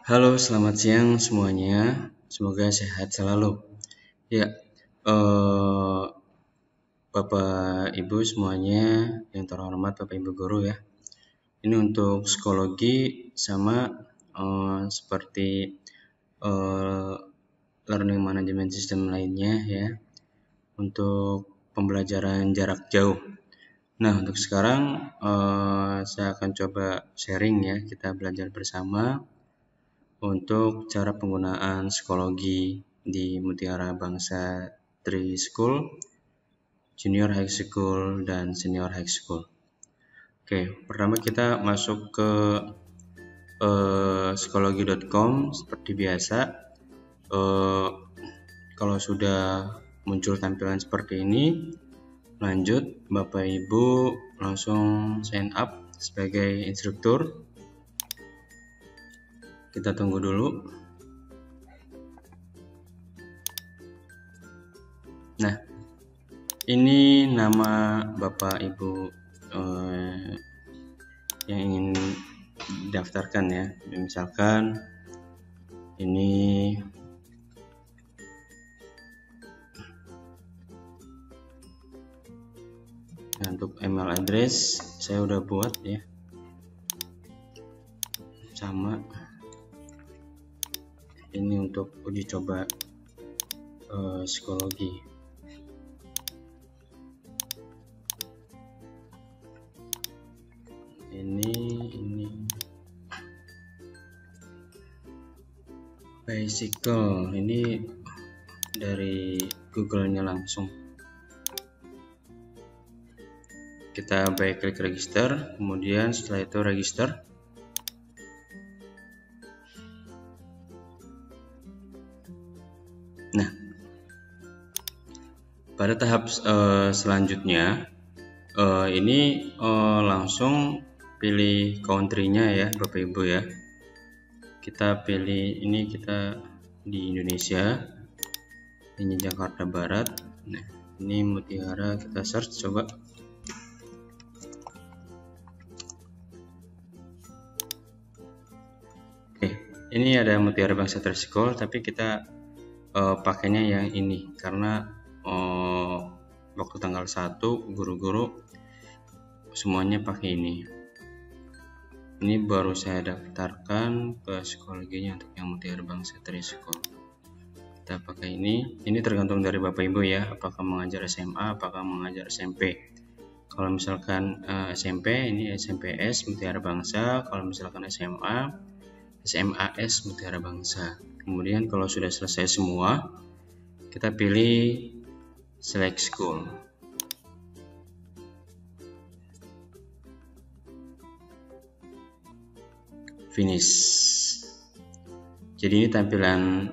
Halo, selamat siang semuanya. Semoga sehat selalu. Ya, Bapak Ibu semuanya yang terhormat, Bapak Ibu guru ya. Ini untuk psikologi sama seperti learning management system lainnya ya. Untuk pembelajaran jarak jauh. Nah, untuk sekarang saya akan coba sharing ya. Kita belajar bersama untuk cara penggunaan psikologi di Mutiara Bangsa Tri School, Junior High School, dan Senior High School. Oke, pertama kita masuk ke psikologi.com seperti biasa. Kalau sudah muncul tampilan seperti ini, lanjut Bapak Ibu langsung sign up sebagai instruktur. Kita tunggu dulu. Nah, ini nama Bapak Ibu yang ingin didaftarkan ya. Misalkan ini nah, untuk email address saya udah buat ya. Sama. Ini untuk uji coba psikologi. Ini bicycle, ini dari Google-nya langsung. Kita baik klik register, kemudian setelah itu register. Nah, pada tahap selanjutnya ini langsung pilih country-nya ya Bapak Ibu ya. Kita pilih ini, kita di Indonesia, ini Jakarta Barat. Nah, ini Mutiara, kita search coba. Oke, ini ada Mutiara Bangsa Tri School, tapi kita pakainya yang ini karena waktu tanggal 1 guru-guru semuanya pakai ini. Ini baru saya daftarkan ke psikologinya untuk yang Mutiara Bangsa Tri School. Kita pakai ini. Ini tergantung dari Bapak Ibu ya, apakah mengajar SMA, apakah mengajar SMP. Kalau misalkan SMP, ini SMPS Mutiara Bangsa. Kalau misalkan SMA, SMAS Mutiara Bangsa. Kemudian kalau sudah selesai semua, kita pilih select school. Finish. Jadi ini tampilan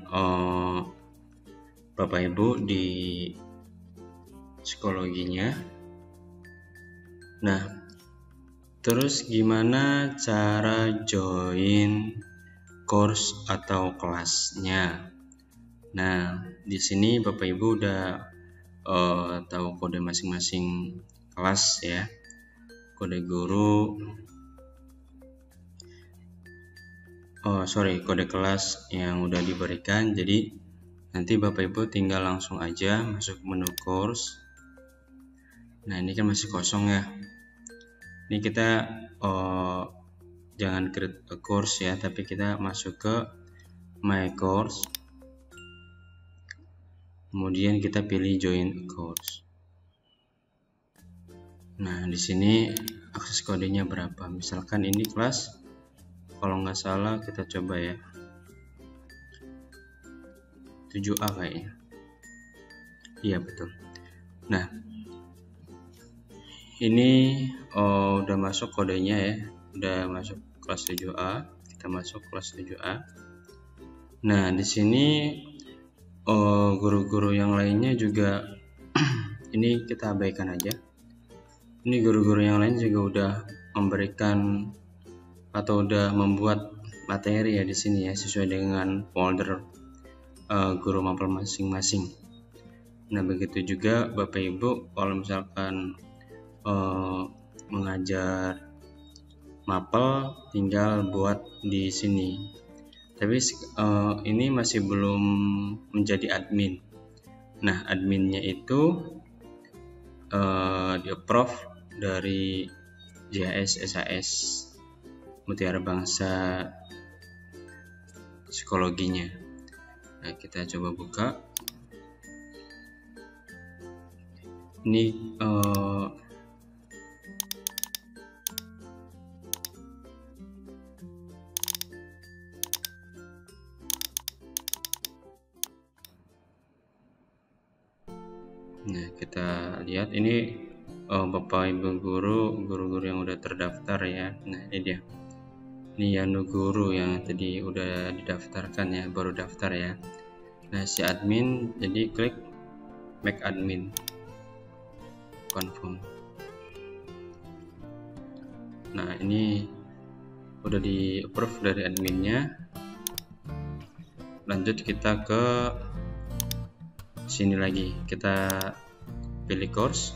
Bapak Ibu di psikologinya. Nah, terus gimana cara join course atau kelasnya? Nah, di sini Bapak Ibu udah tahu kode masing-masing kelas ya, kode guru, kode kelas yang udah diberikan. Jadi nanti Bapak Ibu tinggal langsung aja masuk menu course. Nah, ini kan masih kosong ya. Ini kita jangan create a course ya, tapi kita masuk ke my course. Kemudian kita pilih join course. Nah, di sini akses kodenya berapa? Misalkan ini kelas, kalau nggak salah kita coba ya, 7A kayaknya. Iya betul. Nah, ini udah masuk kodenya ya, udah masuk kelas 7A. Kita masuk kelas 7A. Nah, di sini guru-guru yang lainnya juga ini kita abaikan aja. Ini guru-guru yang lain juga udah memberikan atau udah membuat materi ya di sini ya, sesuai dengan folder guru mapel masing-masing. Nah, begitu juga Bapak Ibu kalau misalkan mengajar mapel, tinggal buat di sini tapi ini masih belum menjadi admin. Nah, adminnya itu di approve dari JHS SAS Mutiara Bangsa psikologinya. Nah, kita coba buka. Ini nah, kita lihat ini Bapak Ibu guru-guru yang udah terdaftar ya. Nah, ini dia. Ini Yanu Guru yang tadi udah didaftarkan ya, baru daftar ya. Nah, si admin, jadi klik make admin, confirm. Nah, ini udah di approve dari adminnya. Lanjut kita ke sini lagi, kita pilih course.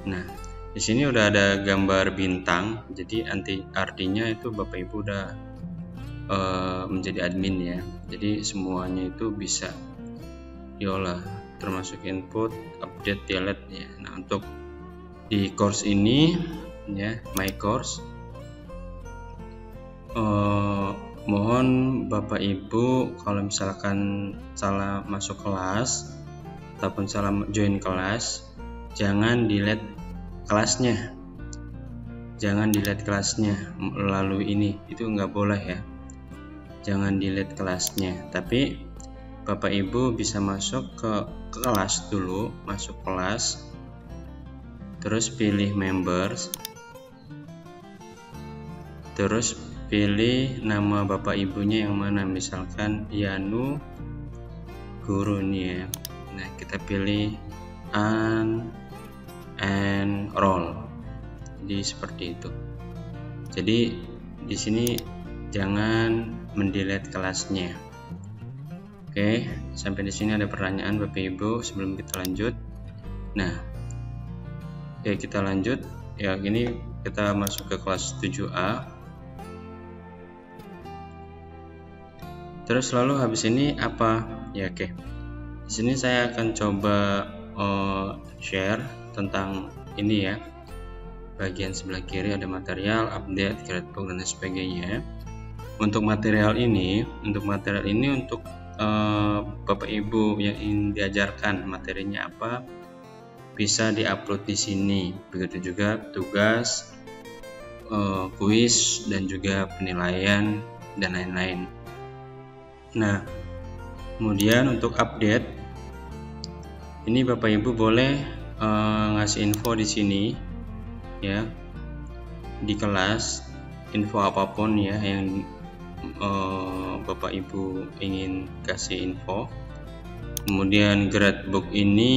Nah, di sini udah ada gambar bintang, jadi artinya itu Bapak Ibu udah menjadi admin ya. Jadi semuanya itu bisa diolah, termasuk input, update, delete ya. Nah, untuk di course ini ya, my course, mohon Bapak Ibu kalau misalkan salah masuk kelas ataupun salah join kelas, jangan delete kelasnya, melalui ini, itu nggak boleh ya, jangan delete kelasnya. Tapi Bapak Ibu bisa masuk ke kelas dulu, masuk kelas, terus pilih members, terus pilih nama Bapak Ibunya yang mana, misalkan Yanu Guru nih ya. Nah, kita pilih enroll. Jadi seperti itu. Jadi di sini jangan mendelete kelasnya. Oke, sampai di sini ada pertanyaan Bapak Ibu sebelum kita lanjut. Nah, oke, kita lanjut ya. Ini kita masuk ke kelas 7A. Terus lalu habis ini apa ya? Oke, di sini saya akan coba share tentang ini ya. Bagian sebelah kiri ada material, update, gradebook dan sebagainya. Untuk material ini untuk Bapak Ibu yang ingin diajarkan materinya apa, bisa diupload di sini. Begitu juga tugas, kuis dan juga penilaian dan lain-lain. Nah, kemudian untuk update ini Bapak Ibu boleh ngasih info di sini ya, di kelas, info apapun ya yang Bapak Ibu ingin kasih info. Kemudian gradebook ini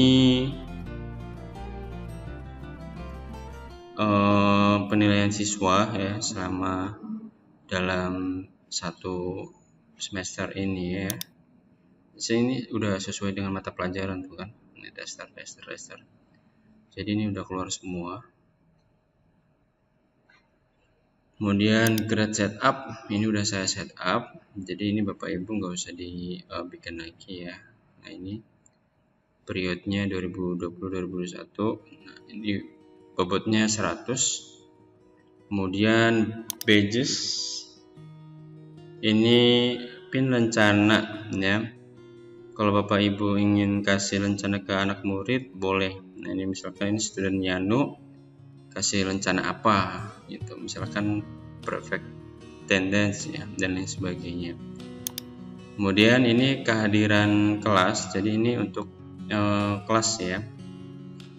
penilaian siswa ya selama dalam satu semester ini ya. Sini udah sesuai dengan mata pelajaran tuh kan, ini dasar. Jadi ini udah keluar semua. Kemudian grade setup ini udah saya setup, jadi ini Bapak Ibu nggak usah dibikin lagi ya. Nah, ini periodnya 2020-2021. Nah, ini bobotnya 100. Kemudian badges ini pin lencana ya. Kalau Bapak Ibu ingin kasih lencana ke anak murid boleh. Nah, ini misalkan ini student Yanu, kasih lencana apa gitu, misalkan perfect attendance ya dan lain sebagainya. Kemudian ini kehadiran kelas, jadi ini untuk kelas ya,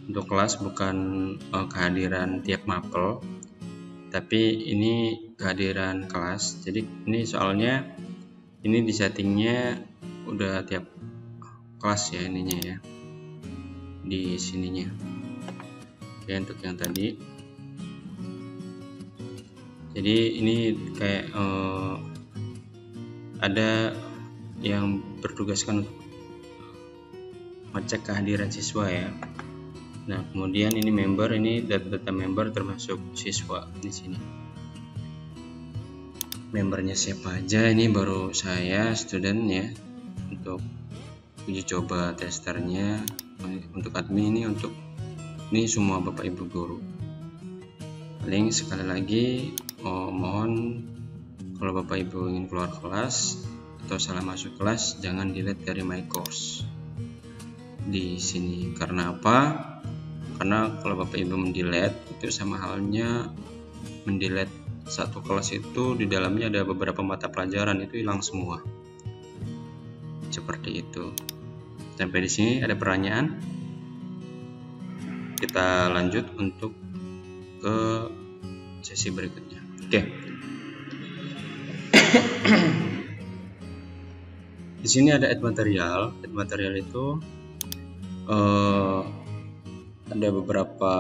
untuk kelas, bukan kehadiran tiap mapel, tapi ini kehadiran kelas. Jadi ini soalnya ini di settingnya udah tiap kelas ya, ininya ya di sininya. Oke, untuk yang tadi, jadi ini kayak ada yang bertugaskan ngecek kehadiran siswa ya. Nah, kemudian ini member, ini data member termasuk siswa di sini. membernya siapa aja. Ini baru saya student ya. Untuk uji coba testernya, untuk admin ini semua Bapak Ibu guru. Paling sekali lagi mohon kalau Bapak Ibu ingin keluar kelas atau salah masuk kelas, jangan delete dari my course di sini. Karena apa? Karena kalau Bapak Ibu mendelete itu sama halnya mendelete satu kelas, itu di dalamnya ada beberapa mata pelajaran, itu hilang semua. Seperti itu. Sampai di sini ada pertanyaan? Kita lanjut untuk ke sesi berikutnya. Oke. Di sini ada add material. Add material itu ada beberapa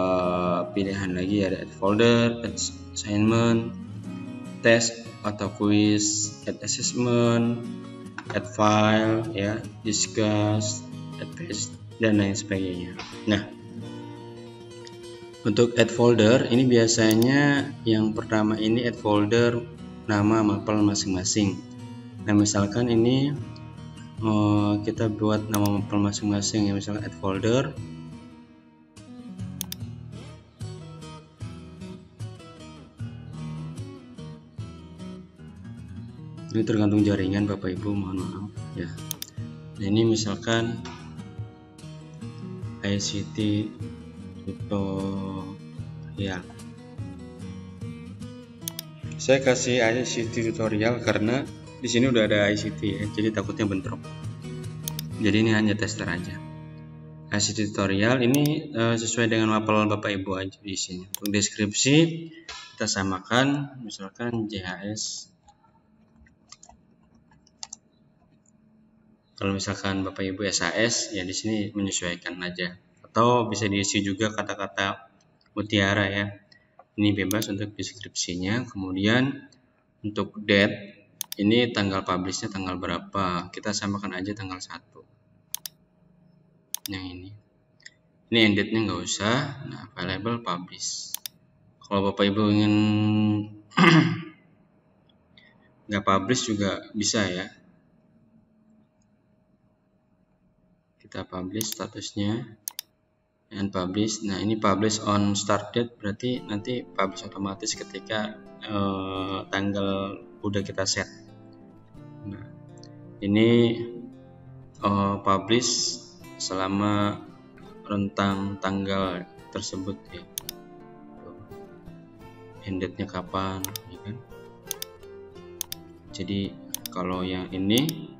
pilihan lagi, ada add folder, add assignment, test atau quiz, add assessment, add file, ya, discuss, add page, dan lain sebagainya. Nah, untuk add folder ini biasanya yang pertama ini add folder nama mapel masing-masing. Nah, misalkan ini kita buat nama mapel masing-masing ya, misalkan add folder. Ini tergantung jaringan Bapak Ibu, mohon maaf ya. Nah, ini misalkan ICT tutorial. Saya kasih ICT tutorial karena di sini udah ada ICT ya, jadi takutnya bentrok. Jadi ini hanya tester aja. ICT tutorial ini sesuai dengan mapel Bapak Ibu aja di sini. Untuk deskripsi kita samakan, misalkan JHS. Kalau misalkan Bapak Ibu SAS ya di sini menyesuaikan aja, atau bisa diisi juga kata-kata mutiara ya. Ini bebas untuk deskripsinya. Kemudian untuk date ini tanggal publishnya tanggal berapa, kita samakan aja tanggal 1. Yang ini end date-nya nggak usah. Nah, available publish. Kalau Bapak Ibu ingin nggak publish juga bisa ya. Kita publish statusnya and publish. Nah, ini publish on start date, berarti nanti publish otomatis ketika tanggal udah kita set. Nah, ini publish selama rentang tanggal tersebut ya. End date-nya kapan ya kan? Jadi kalau yang ini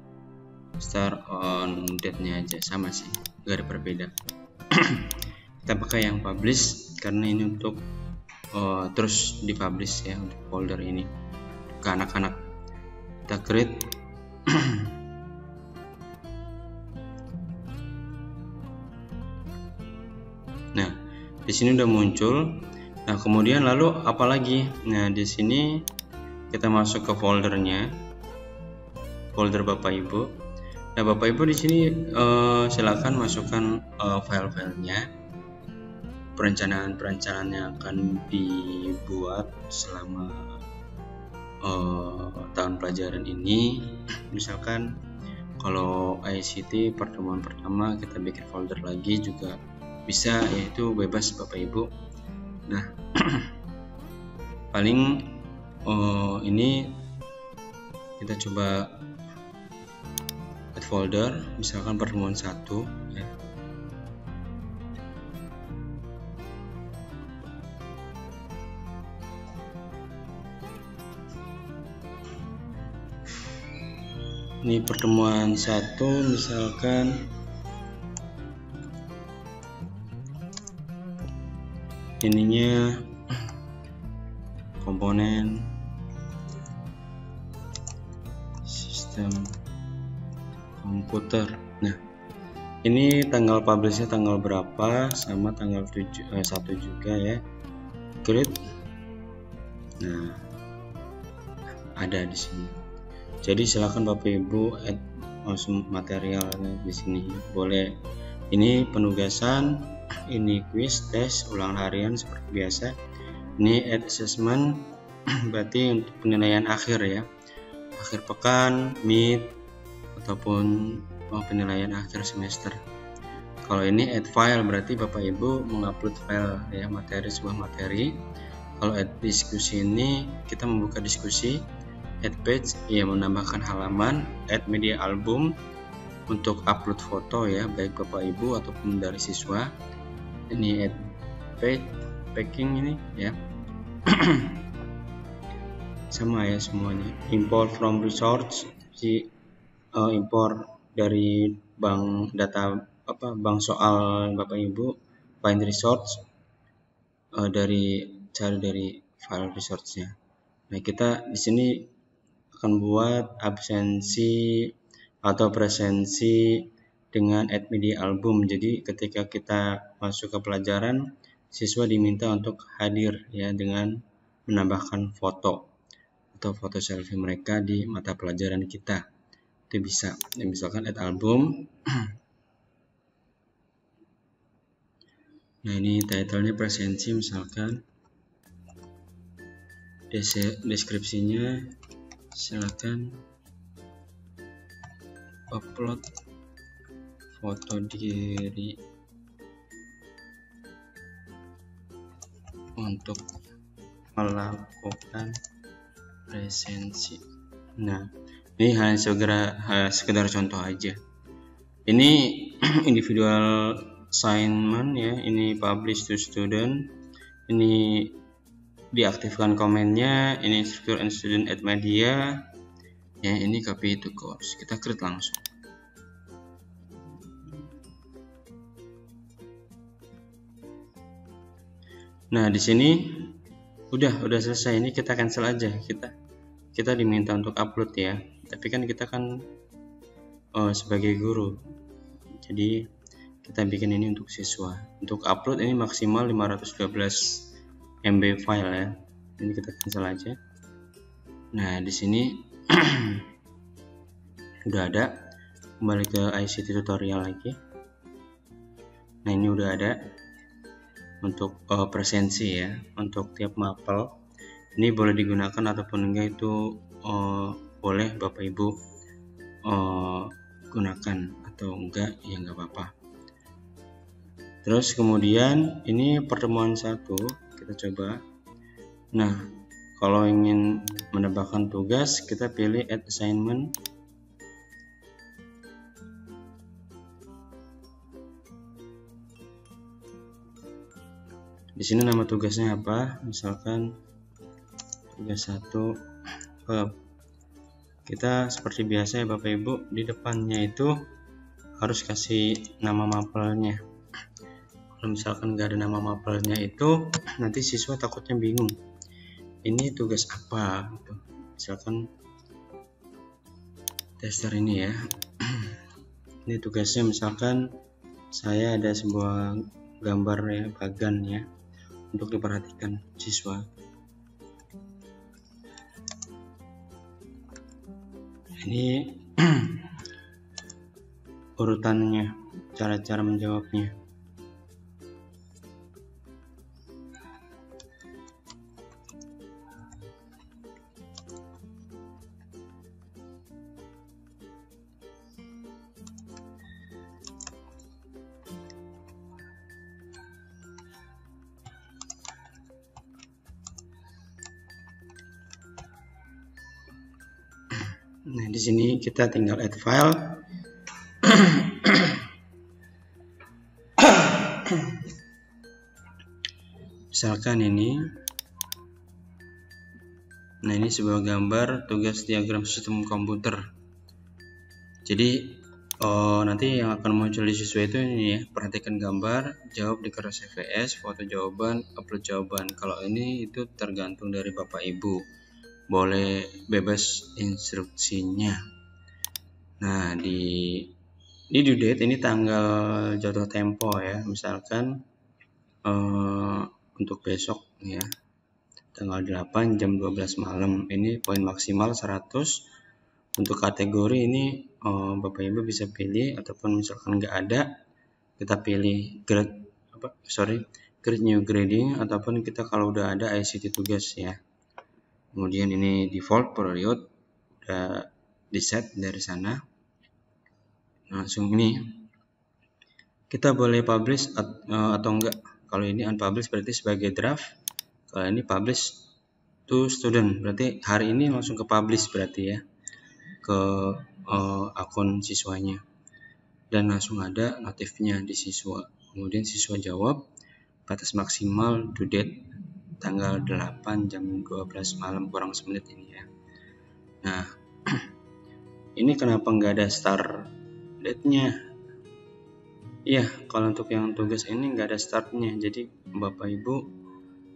start on date-nya aja sama sih, gak ada perbedaan. Kita pakai yang publish karena ini untuk terus dipublish ya, untuk folder ini ke anak-anak. Kita create. Nah, di sini udah muncul. Nah, kemudian lalu apa lagi? Nah, di sini kita masuk ke foldernya, folder Bapak Ibu. Nah, Bapak Ibu di sini silakan masukkan file-filenya, perencanaan yang akan dibuat selama tahun pelajaran ini. Misalkan kalau ICT pertemuan pertama kita bikin folder lagi juga bisa, yaitu bebas Bapak Ibu. Nah, paling ini kita coba add folder, misalkan pertemuan 1 ya. Ini pertemuan 1 misalkan ininya komponen sistem komputer. Nah, ini tanggal publishnya tanggal berapa, sama tanggal 1 juga ya. Create. Nah, ada di sini. Jadi silakan Bapak Ibu add langsung materialnya di sini. Boleh. Ini penugasan, ini quiz, tes, ulang harian seperti biasa. Ini add assessment, berarti untuk penilaian akhir ya, akhir pekan, mid, ataupun penilaian akhir semester. Kalau ini add file berarti Bapak Ibu mengupload file ya, materi, sebuah materi. Kalau add diskusi ini kita membuka diskusi. Add page ya, menambahkan halaman. Add media album untuk upload foto ya, baik Bapak Ibu ataupun dari siswa. Ini add page packing ini ya. Sama ya semuanya. Import from resource, import dari bank data bank soal Bapak Ibu, find resource cari dari file resource-nya. Nah, kita di sini akan buat absensi atau presensi dengan add media album. Jadi ketika kita masuk ke pelajaran, siswa diminta untuk hadir ya dengan menambahkan foto atau foto selfie mereka di mata pelajaran kita. Itu bisa. Ya, misalkan add album. Nah, ini title-nya presensi misalkan. Deskripsinya silakan upload foto diri untuk melakukan presensi. Nah, ini hanya sekedar contoh aja. Ini individual assignment ya, ini publish to student, ini diaktifkan komennya, ini instructor and student add media ya, ini copy to course. Kita create langsung. Nah, di sini udah selesai. Ini kita cancel aja. Kita diminta untuk upload ya, tapi kan kita kan sebagai guru, jadi kita bikin ini untuk siswa. Untuk upload ini maksimal 512 MB file ya. Ini kita cancel aja. Nah, di sini udah ada. Kembali ke ICT tutorial lagi. Nah, ini udah ada untuk presensi ya, untuk tiap mapel. Ini boleh digunakan ataupun enggak itu boleh Bapak Ibu gunakan, atau enggak ya enggak apa-apa. Terus kemudian ini pertemuan 1 kita coba. Nah, kalau ingin menambahkan tugas kita pilih add assignment. Di sini nama tugasnya apa? Misalkan tugas 1. Kita seperti biasa ya Bapak Ibu, di depannya itu harus kasih nama mapelnya. Kalau misalkan nggak ada nama mapelnya itu nanti siswa takutnya bingung. Ini tugas apa? Gitu. Misalkan tester ini ya. Ini tugasnya misalkan saya ada sebuah gambar ya, bagan ya, untuk diperhatikan siswa. Ini urutannya, cara-cara menjawabnya. Nah, di sini kita tinggal add file. Misalkan ini. Nah, ini sebuah gambar tugas diagram sistem komputer. Jadi nanti yang akan muncul di siswa itu ini ya, perhatikan gambar, jawab di keras CVS, foto jawaban, upload jawaban. Kalau ini itu tergantung dari Bapak Ibu. Boleh bebas instruksinya. Nah, di due date ini tanggal jatuh tempo ya, misalkan untuk besok ya, tanggal 8 jam 12 malam. Ini poin maksimal 100. Untuk kategori ini Bapak Ibu bisa pilih, ataupun misalkan nggak ada kita pilih create new grading, ataupun kita kalau udah ada ICT tugas ya. Kemudian ini default period udah di set dari sana. Langsung ini kita boleh publish atau enggak. Kalau ini unpublish berarti sebagai draft. Kalau ini publish to student berarti hari ini langsung ke publish berarti ya ke akun siswanya, dan langsung ada notifnya di siswa. Kemudian siswa jawab, batas maksimal due date tanggal 8 jam 12 malam kurang semenit ini ya. Nah ini kenapa nggak ada start date-nya? Iya, kalau untuk yang tugas ini nggak ada startnya, jadi Bapak Ibu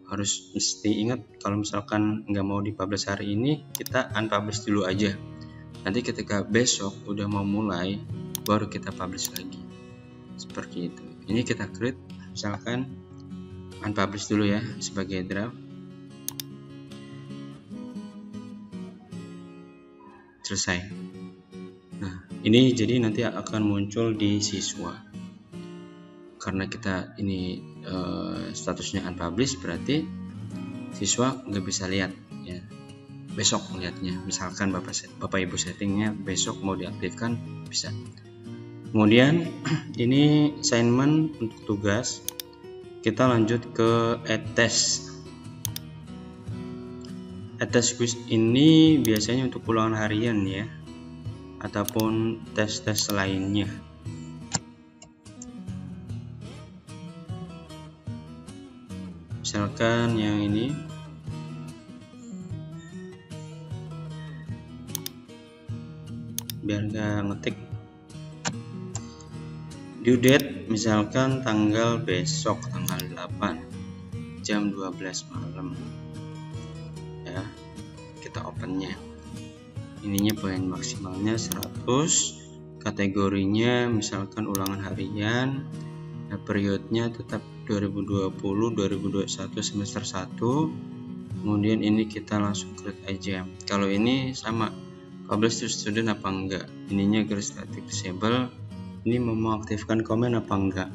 harus mesti ingat kalau misalkan nggak mau dipublish hari ini, kita unpublish dulu aja. Nanti ketika besok udah mau mulai, baru kita publish lagi. Seperti itu. Ini kita create, misalkan unpublish dulu ya sebagai draft. Selesai. Nah, ini jadi nanti akan muncul di siswa. Karena kita ini statusnya unpublish, berarti siswa nggak bisa lihat ya. Besok melihatnya, misalkan Bapak Ibu settingnya besok mau diaktifkan bisa. Kemudian ini assignment untuk tugas, kita lanjut ke add test. Add test quiz ini biasanya untuk ulangan harian ya, ataupun tes-tes lainnya. Misalkan yang ini biar nggak ngetik, due date misalkan tanggal besok tanggal 8 jam 12 malam ya, kita opennya. Ininya poin maksimalnya 100, kategorinya misalkan ulangan harian, nah, periodnya tetap 2020-2021 semester 1. Kemudian ini kita langsung create aja. Kalau ini sama publish to student apa enggak, ininya garis static disable, ini mau aktifkan komen apa enggak,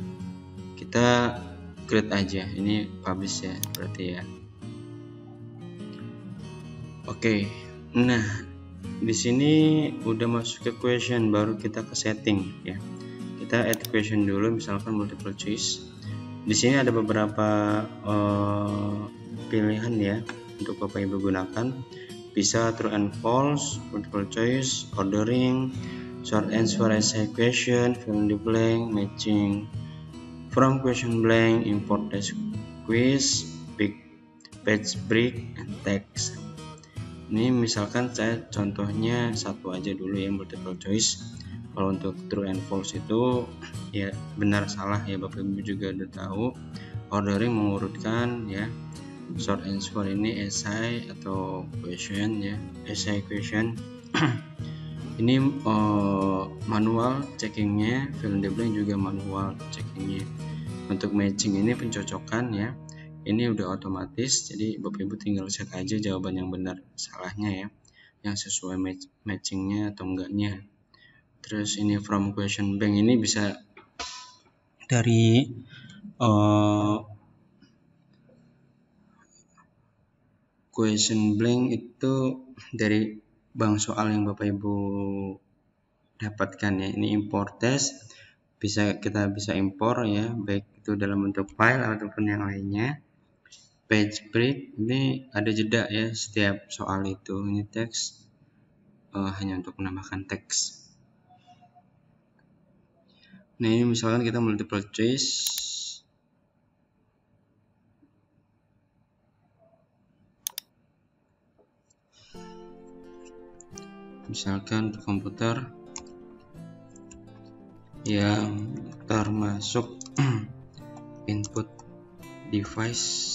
kita create aja. Ini publish ya berarti ya. Oke, nah di sini udah masuk ke question, baru kita ke setting ya. Kita add question dulu, misalkan multiple choice. Di sini ada beberapa pilihan ya untuk Bapak Ibu gunakan. Bisa true and false, multiple choice, ordering, short answer essay question, fill in the blank, matching from question blank, import test quiz, big page break, and text. Ini misalkan saya contohnya satu aja dulu ya, multiple choice. Kalau untuk true and false itu ya benar salah ya, Bapak Ibu juga udah tahu. Ordering mengurutkan ya. Short answer ini essay atau question ya, essay question. Ini manual checkingnya, fill in the blank juga manual checkingnya. Untuk matching ini pencocokan ya, ini udah otomatis, jadi Bapak Ibu tinggal cek aja jawaban yang benar salahnya ya, yang sesuai matchingnya atau enggaknya. Terus ini from question bank, ini bisa dari question blank itu dari bank soal yang Bapak Ibu dapatkan ya. Ini import test, kita bisa impor ya, baik itu dalam bentuk file ataupun yang lainnya. Page break ini ada jeda ya setiap soal itu. Ini teks hanya untuk menambahkan teks. Nah ini misalkan kita multiple choice, misalkan untuk komputer yang termasuk input device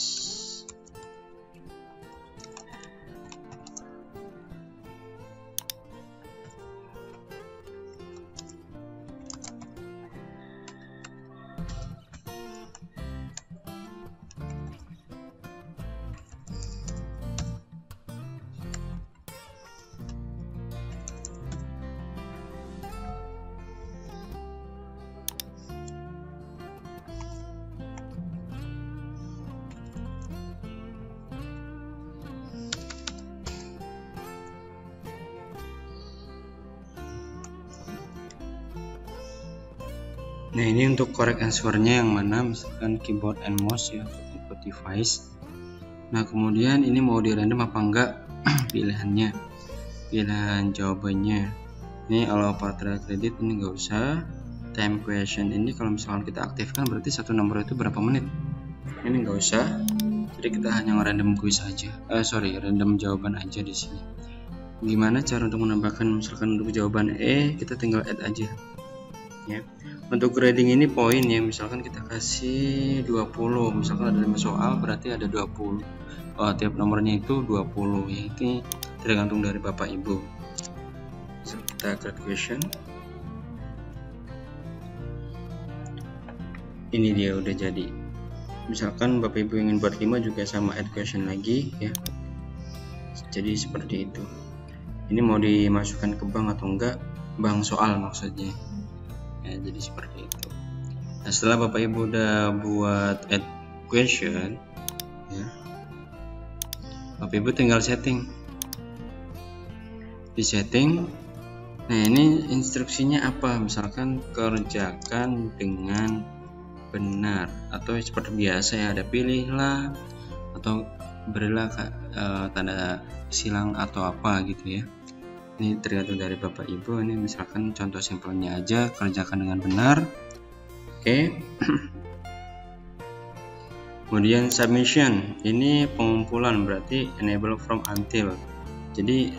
Nah, ini untuk correct answer-nya yang mana, misalkan keyboard and mouse ya, untuk input device. Nah, kemudian ini mau di random apa enggak pilihannya, pilihan jawabannya. Ini allow partial credit ini enggak usah. Time question ini kalau misalkan kita aktifkan berarti satu nomor itu berapa menit. Ini enggak usah. Jadi kita hanya random quiz aja. Random jawaban aja di sini. Gimana cara untuk menambahkan, misalkan untuk jawaban E kita tinggal add aja. Ya. Untuk grading ini poin ya, misalkan kita kasih 20, misalkan ada 5 soal berarti ada 20. Tiap nomornya itu 20 ya, itu tergantung dari Bapak Ibu. So, kita create question. Ini dia udah jadi. Misalkan Bapak Ibu ingin buat 5 juga sama add question lagi ya. Jadi seperti itu. Ini mau dimasukkan ke bank atau enggak, bank soal maksudnya ya, jadi seperti itu. Nah, setelah Bapak Ibu udah buat add question ya, Bapak Ibu tinggal setting di setting. Nah, ini instruksinya apa, misalkan kerjakan dengan benar atau seperti biasa ya, ada pilihlah atau berilah tanda silang atau apa gitu ya. Ini tergantung dari Bapak Ibu. Ini misalkan contoh simpelnya aja, kerjakan dengan benar. Oke. Kemudian submission, ini pengumpulan, berarti enable from until. Jadi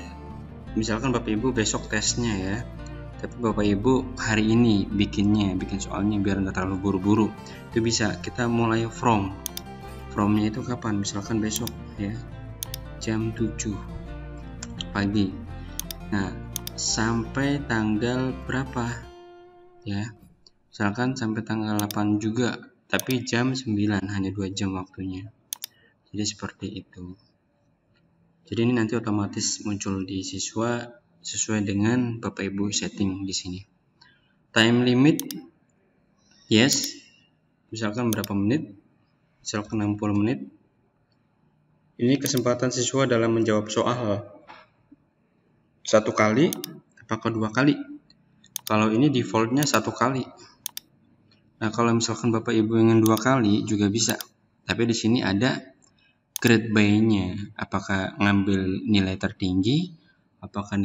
misalkan Bapak Ibu besok tesnya ya, tapi Bapak Ibu hari ini bikin soalnya biar nggak terlalu buru-buru, itu bisa kita mulai fromnya itu kapan, misalkan besok ya jam 7 pagi. Nah, sampai tanggal berapa ya, misalkan sampai tanggal 8 juga, tapi jam 9, hanya 2 jam waktunya. Jadi seperti itu. Jadi ini nanti otomatis muncul di siswa sesuai dengan Bapak Ibu setting di sini. Time limit yes, misalkan berapa menit, misalkan 60 menit. Ini kesempatan siswa dalam menjawab soal 1 kali, apakah 2 kali? Kalau ini defaultnya 1 kali. Nah, kalau misalkan Bapak Ibu ingin 2 kali juga bisa. Tapi di sini ada grade by-nya. Apakah ngambil nilai tertinggi? Apakah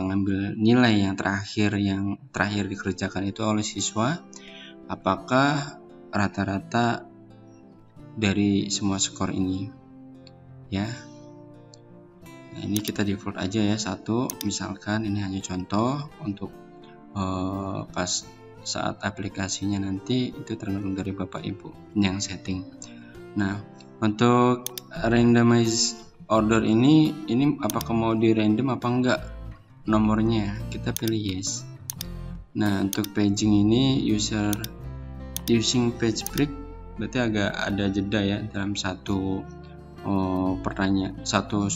ngambil nilai yang terakhir dikerjakan itu oleh siswa? Apakah rata-rata dari semua skor ini? Ya. Nah, ini kita default aja ya 1, misalkan ini hanya contoh untuk pas saat aplikasinya nanti itu tergantung dari Bapak Ibu yang setting. Nah, untuk randomize order ini apakah mau di random apa enggak nomornya, kita pilih yes. Nah, untuk paging ini using page break berarti agak ada jeda ya dalam satu satu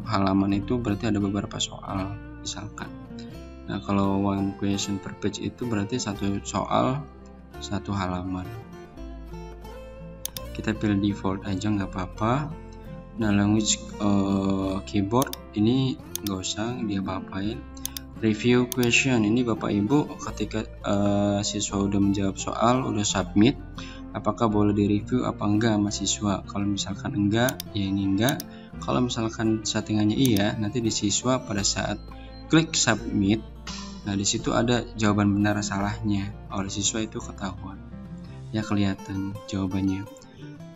halaman itu berarti ada beberapa soal misalkan. Nah, kalau one question per page itu berarti satu soal satu halaman. Kita pilih default aja nggak apa-apa. Nah, language keyboard ini nggak usah dia apa-apain. Review question ini Bapak Ibu ketika siswa udah menjawab soal, udah submit, apakah boleh direview apa enggak sama siswa. Kalau misalkan enggak, ya ini enggak. Kalau misalkan settingannya iya, nanti di siswa pada saat klik submit, nah di situ ada jawaban benar salahnya oleh siswa itu ketahuan ya, kelihatan jawabannya.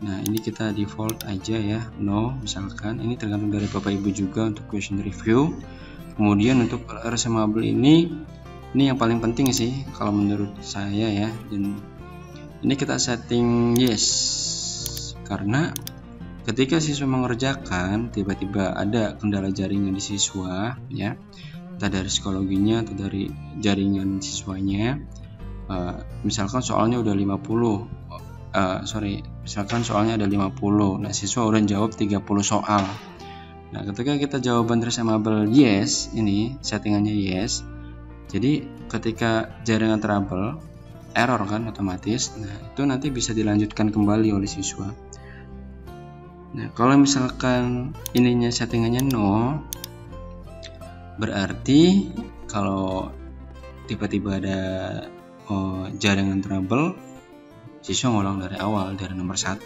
Nah, ini kita default aja ya, no misalkan. Ini tergantung dari Bapak Ibu juga untuk question review. Kemudian untuk resumable ini yang paling penting sih kalau menurut saya ya, dan ini kita setting yes, karena ketika siswa mengerjakan tiba-tiba ada kendala jaringan di siswa ya, entah dari psikologinya atau dari jaringan siswanya, misalkan soalnya udah 50, misalkan soalnya ada 50, nah siswa udah jawab 30 soal. Nah, ketika kita jawaban resumable yes, ini settingannya yes, jadi ketika jaringan trouble, error kan otomatis, nah itu nanti bisa dilanjutkan kembali oleh siswa. Nah, kalau misalkan ininya settingannya no, berarti kalau tiba-tiba ada jaringan trouble, siswa ngulang dari awal, dari nomor 1,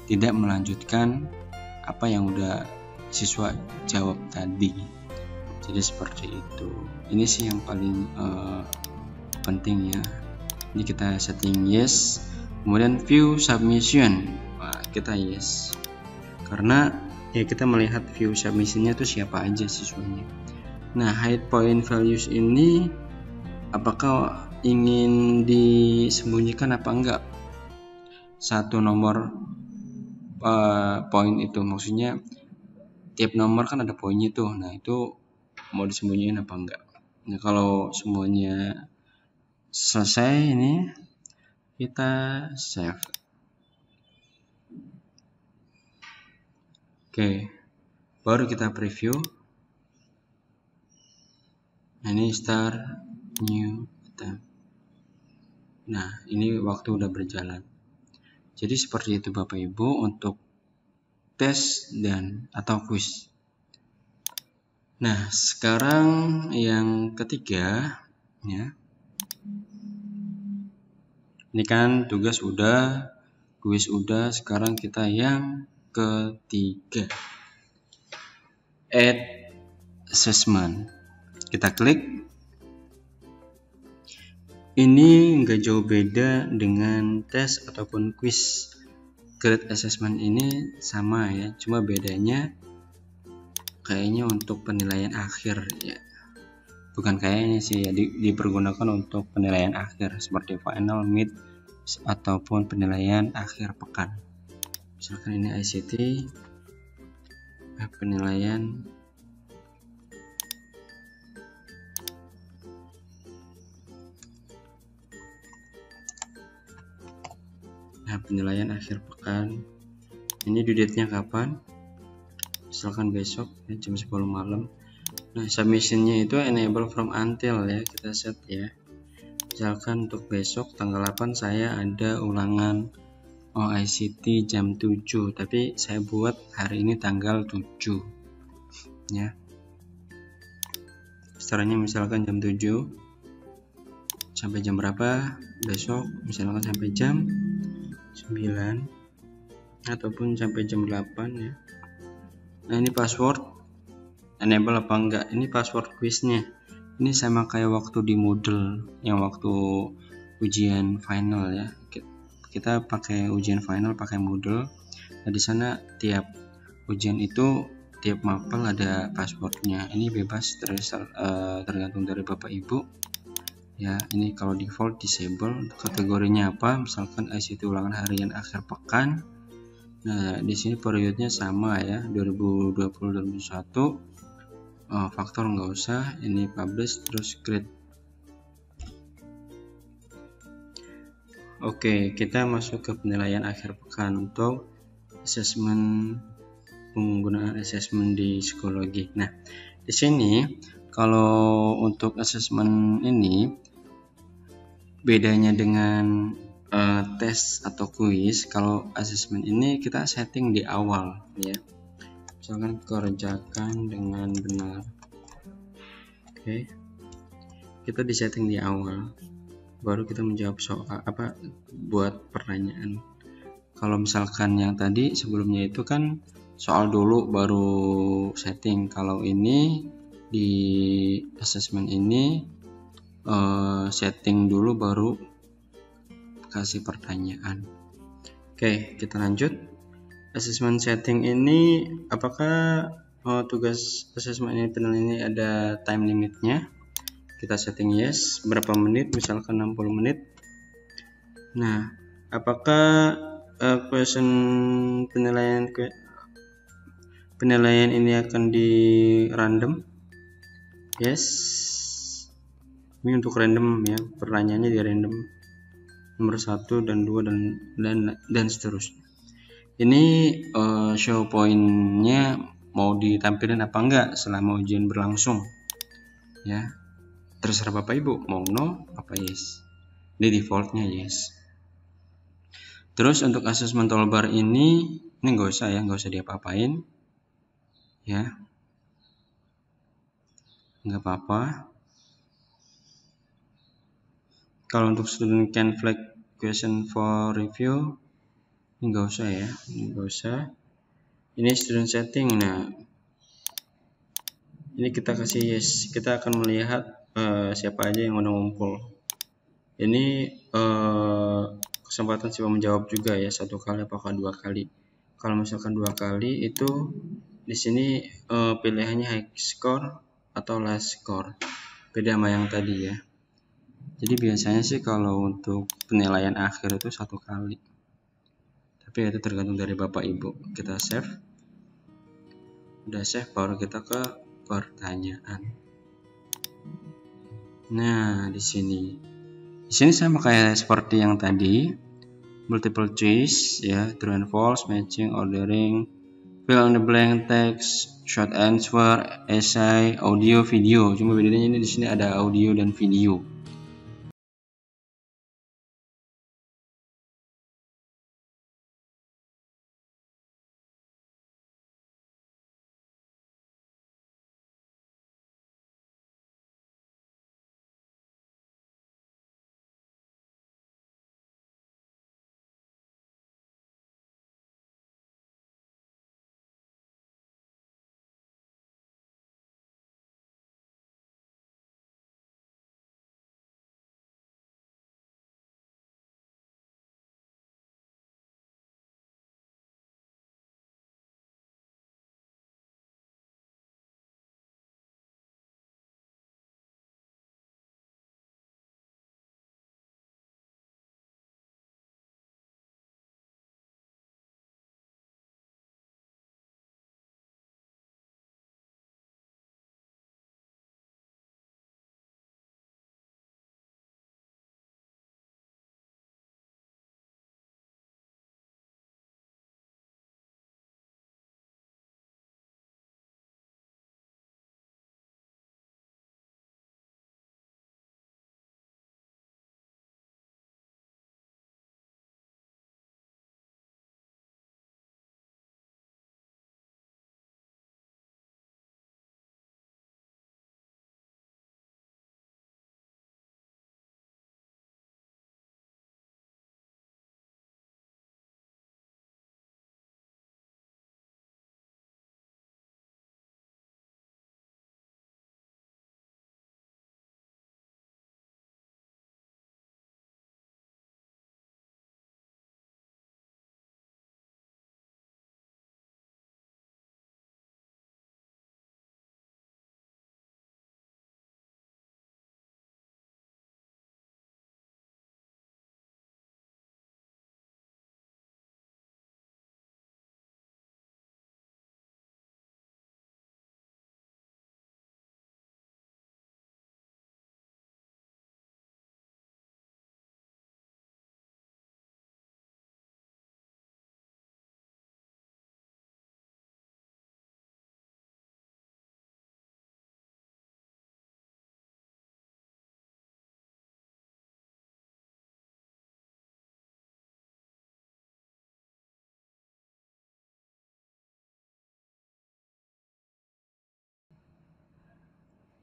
tidak melanjutkan apa yang udah siswa jawab tadi. Jadi seperti itu. Ini sih yang paling penting ya. Ini kita setting yes, kemudian view submission, kita yes, karena ya kita melihat view submissionnya itu siapa aja siswanya. Nah, hide point values ini apakah ingin disembunyikan apa enggak? Satu nomor poin itu, maksudnya tiap nomor kan ada poinnya tuh. Nah, itu mau disembunyiin apa enggak? Nah, kalau semuanya selesai, ini kita save. Oke, baru kita preview. Nah, ini start new attempt. Nah, ini waktu udah berjalan. Jadi seperti itu Bapak Ibu untuk tes dan atau quiz. Nah, sekarang yang ketiga ya. Ini kan tugas udah, quiz udah, sekarang kita yang ketiga. Add assessment. Kita klik. Ini nggak jauh beda dengan tes ataupun quiz. Grade assessment ini sama ya, cuma bedanya kayaknya untuk penilaian akhir ya. Bukan kayaknya sih ya, dipergunakan untuk penilaian akhir seperti final, mid, ataupun penilaian akhir pekan. Misalkan ini ICT, penilaian penilaian akhir pekan. Ini due date-nya kapan? Misalkan besok ya, jam 10 malam. Nah, submission-nya itu enable from until ya, kita set ya. Misalkan untuk besok tanggal 8 saya ada ulangan ICT jam 7, tapi saya buat hari ini tanggal 7 ya. Startnya misalkan jam 7 sampai jam berapa besok, misalkan sampai jam 9 ataupun sampai jam 8 ya. Nah, ini password enable apa enggak? Ini password quiznya. Ini sama kayak waktu di Moodle yang waktu ujian final ya. Kita pakai ujian final pakai Moodle. Nah, di sana tiap ujian itu tiap mapel ada passwordnya. Ini bebas tergantung dari Bapak Ibu. Ya, ini kalau default disable. Kategorinya apa? Misalkan ICT ulangan harian akhir pekan. Nah, di sini periodnya sama ya, 2020-2021. Faktor nggak usah, ini publish terus grade. Oke, kita masuk ke penilaian akhir pekan untuk assessment, penggunaan assessment di psikologi. Nah, di sini kalau untuk assessment ini bedanya dengan tes atau quiz, kalau assessment ini kita setting di awal ya. Misalkan kerjakan dengan benar. Oke. Kita di setting di awal. Baru kita menjawab soal buat pertanyaan. Kalau misalkan yang tadi sebelumnya itu kan soal dulu baru setting. Kalau ini di assessment ini setting dulu baru kasih pertanyaan. Oke, kita lanjut. Assessment setting ini apakah tugas assessment ini penilaian ini ada time limitnya? Kita setting yes, berapa menit, misalkan 60 menit. Nah, apakah question penilaian ini akan di random? Yes. Ini untuk random ya, pertanyaannya di random. Nomor 1 dan 2 dan seterusnya. Ini show point-nya mau ditampilin apa enggak selama ujian berlangsung ya, terserah Bapak Ibu mau no apa yes. Ini defaultnya yes. Terus untuk assessment toolbar ini nggak usah diapa-apain ya, nggak apa-apa. Kalau untuk student can flag question for review, ini nggak usah ya, ini nggak usah. Ini student setting. Nah, ini kita kasih yes. Kita akan melihat siapa aja yang udah ngumpul. Ini kesempatan coba menjawab juga ya, 1 kali apakah 2 kali. Kalau misalkan 2 kali itu di sini pilihannya high score atau last score. Beda sama yang tadi ya. Jadi biasanya sih kalau untuk penilaian akhir itu 1 kali. Tapi itu tergantung dari Bapak Ibu. Kita save. Udah save, baru kita ke pertanyaan. Nah, di sini sama kayak seperti yang tadi. Multiple choice ya, true and false, matching, ordering, fill in the blank text, short answer, essay, audio, video. Cuma bedanya ini di sini ada audio dan video.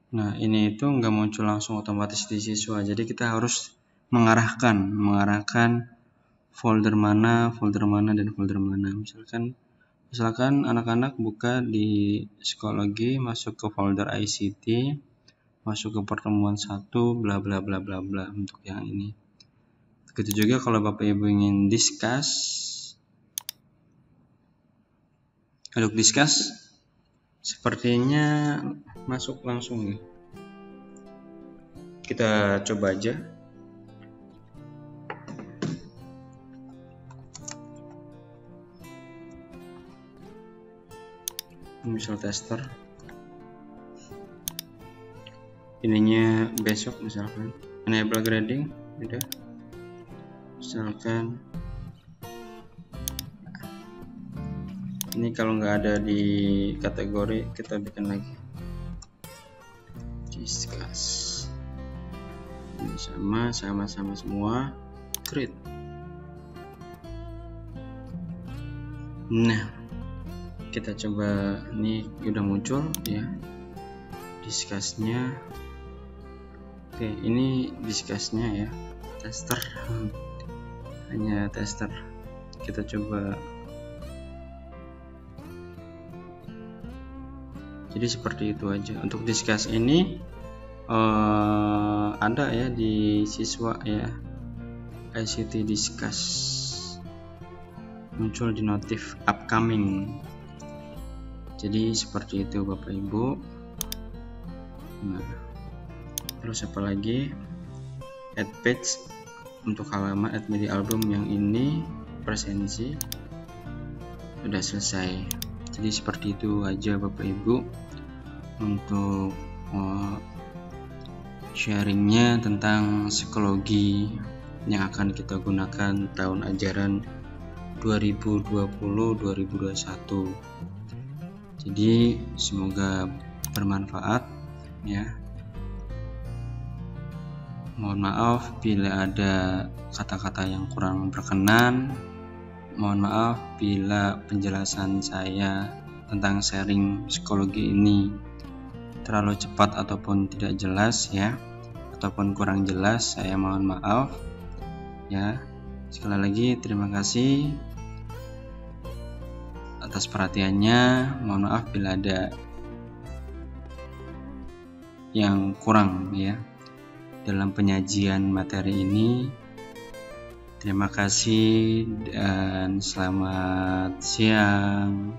Nah, ini itu nggak muncul langsung otomatis di siswa. Jadi kita harus mengarahkan folder mana, dan folder mana. Misalkan anak-anak buka di psikologi, masuk ke folder ICT, masuk ke pertemuan 1, bla bla bla bla bla untuk yang ini. Begitu juga kalau Bapak Ibu ingin discuss, untuk discuss sepertinya masuk langsung nih. Kita coba aja. Misal tester. Ininya besok misalkan. Enable grading, udah. Misalkan ini kalau nggak ada di kategori, kita bikin lagi discuss. Ini sama semua, create. Nah, kita coba, ini udah muncul ya discussnya. Oke, ini discussnya ya. tester. Hanya tester. Kita coba. Jadi seperti itu aja. Untuk Disqus ini ada ya di siswa ya, ICT Disqus, muncul di notif upcoming. Jadi seperti itu Bapak Ibu. Nah, terus apa lagi? Add page untuk halaman add media album yang ini presensi sudah selesai. Jadi seperti itu aja Bapak Ibu untuk sharingnya tentang psikologi yang akan kita gunakan tahun ajaran 2020-2021. Jadi semoga bermanfaat ya. Mohon maaf bila ada kata-kata yang kurang berkenan. Mohon maaf bila penjelasan saya tentang sharing psikologi ini terlalu cepat ataupun tidak jelas ya, ataupun kurang jelas. Saya mohon maaf ya. Sekali lagi terima kasih atas perhatiannya. Mohon maaf bila ada yang kurang ya dalam penyajian materi ini. Terima kasih dan selamat siang.